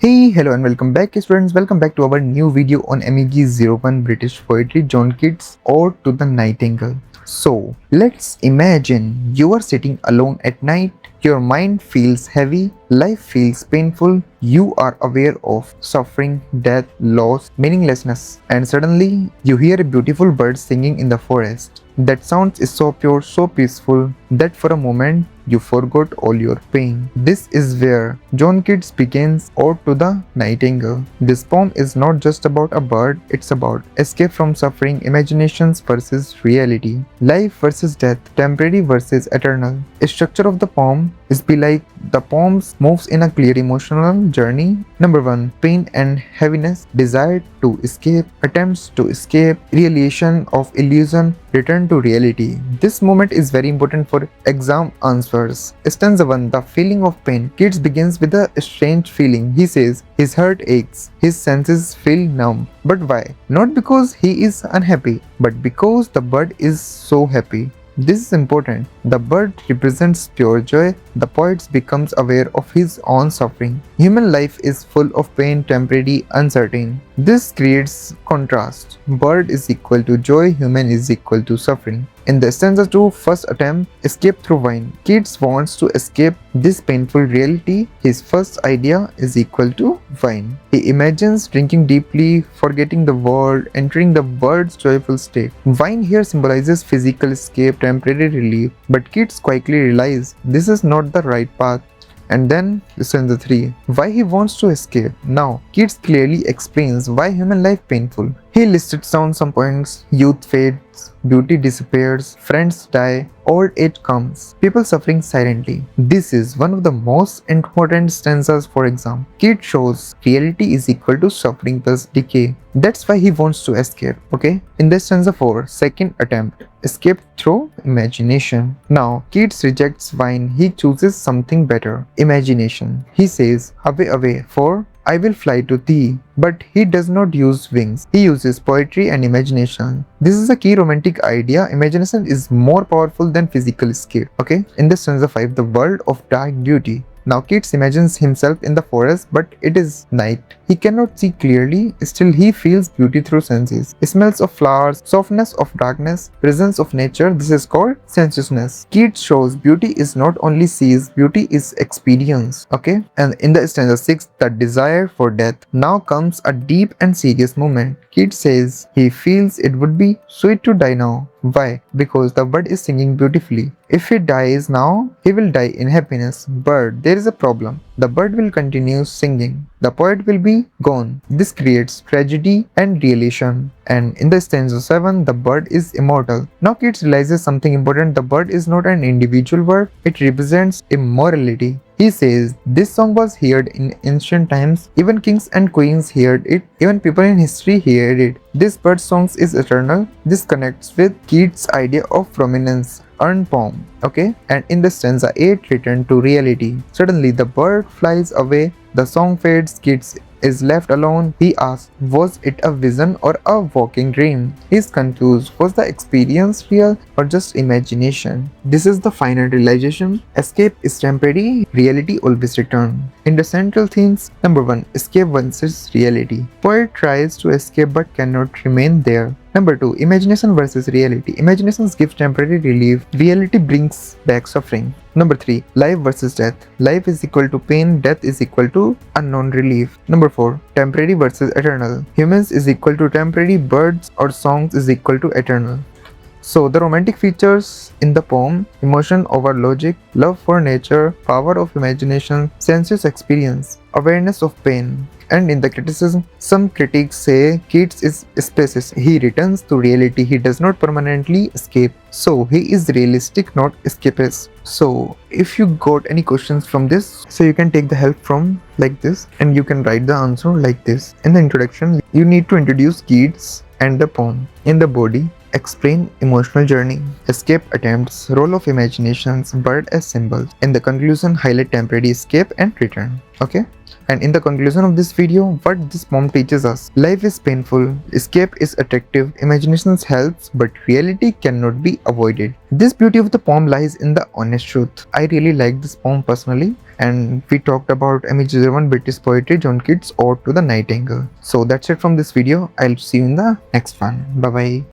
Hey, hello and welcome back students, welcome back to our new video on MEG-01 British Poetry, John Keats' Ode to the Nightingale. So, let's imagine you are sitting alone at night, your mind feels heavy, life feels painful, you are aware of suffering, death, loss, meaninglessness, and suddenly you hear a beautiful bird singing in the forest. That sound is so pure, so peaceful, that for a moment you forgot all your pain. This is where John Keats begins Ode to the Nightingale. This poem is not just about a bird, it's about escape from suffering, imaginations versus reality, life versus death, temporary versus eternal. The structure of the poem is be like the poem moves in a clear emotional journey. Number 1. Pain and heaviness, desire to escape, attempts to escape, realization of illusion, return to reality. This moment is very important for exam answers. Stanza 1. The feeling of pain. Keats begins with a strange feeling. He says, his heart aches, his senses feel numb. But why? Not because he is unhappy, but because the bird is so happy. This is important. The bird represents pure joy. The poet becomes aware of his own suffering. Human life is full of pain, temporary, uncertain. This creates contrast. Bird is equal to joy, human is equal to suffering. In the stanza 2, first attempt, escape through wine. Keats wants to escape this painful reality. His first idea is equal to wine. He imagines drinking deeply, forgetting the world, entering the bird's joyful state. Wine here symbolizes physical escape, temporary relief, but Keats quickly realizes this is not the right path. And then stanza 3, why he wants to escape. Now, Keats clearly explains why human life painful. He listed down some points: youth fades, beauty disappears, friends die, old age comes, people suffering silently. This is one of the most important stanzas for exam. Keats shows reality is equal to suffering plus decay. That's why he wants to escape, okay? In the stanza 4, second attempt, escape through imagination. Now, Keats rejects wine, he chooses something better, imagination. He says, away, away, for I will fly to thee. But he does not use wings. He uses poetry and imagination. This is a key romantic idea. Imagination is more powerful than physical escape. Okay? In the stanza 5, the world of dark beauty. Now Keats imagines himself in the forest, but it is night. He cannot see clearly, still he feels beauty through senses. Smells of flowers, softness of darkness, presence of nature, this is called sensuousness. Keats shows beauty is not only sees, beauty is experience. Okay? And in the stanza 6, the desire for death. Now comes a deep and serious moment. Keats says he feels it would be sweet to die now. Why? Because the bird is singing beautifully. If he dies now, he will die in happiness. But there is a problem. The bird will continue singing. The poet will be gone. This creates tragedy and realization. And in the stanza 7, the bird is immortal. Now Keats realizes something important. The bird is not an individual bird. It represents immortality. He says, this song was heard in ancient times. Even kings and queens heard it. Even people in history heard it. This bird song is eternal. This connects with Keats' idea of prominence. Earned poem. Okay? And in the stanza 8, return to reality. Suddenly the bird flies away. The song fades. Keats is left alone. He asks, was it a vision or a waking dream? He is confused. Was the experience real or just imagination? This is the final realization. Escape is temporary, reality always returns. In the central themes, number 1, escape versus reality. Poet tries to escape but cannot remain there. Number 2, imagination versus reality. Imagination gives temporary relief. Reality brings back suffering. Number 3, life versus death. Life is equal to pain, death is equal to unknown relief. Number 4, temporary versus eternal. Humans is equal to temporary, birds or songs is equal to eternal. So the romantic features in the poem: emotion over logic, love for nature, power of imagination, sensuous experience, awareness of pain. And in the criticism, some critics say Keats is escapist. He returns to reality. He does not permanently escape. So he is realistic, not escapist. So if you got any questions from this, so you can take the help from like this and you can write the answer like this. In the introduction, you need to introduce Keats and the poem. In the body, explain emotional journey, escape attempts, role of imaginations, bird as symbol. In the conclusion, highlight temporary escape and return. Okay? And in the conclusion of this video, what this poem teaches us: life is painful, escape is attractive, imagination helps, but reality cannot be avoided. This beauty of the poem lies in the honest truth. I really like this poem personally. And we talked about MEG-01 British poetry, John Keats' Ode to the Nightingale. So that's it from this video. I'll see you in the next one. Bye bye.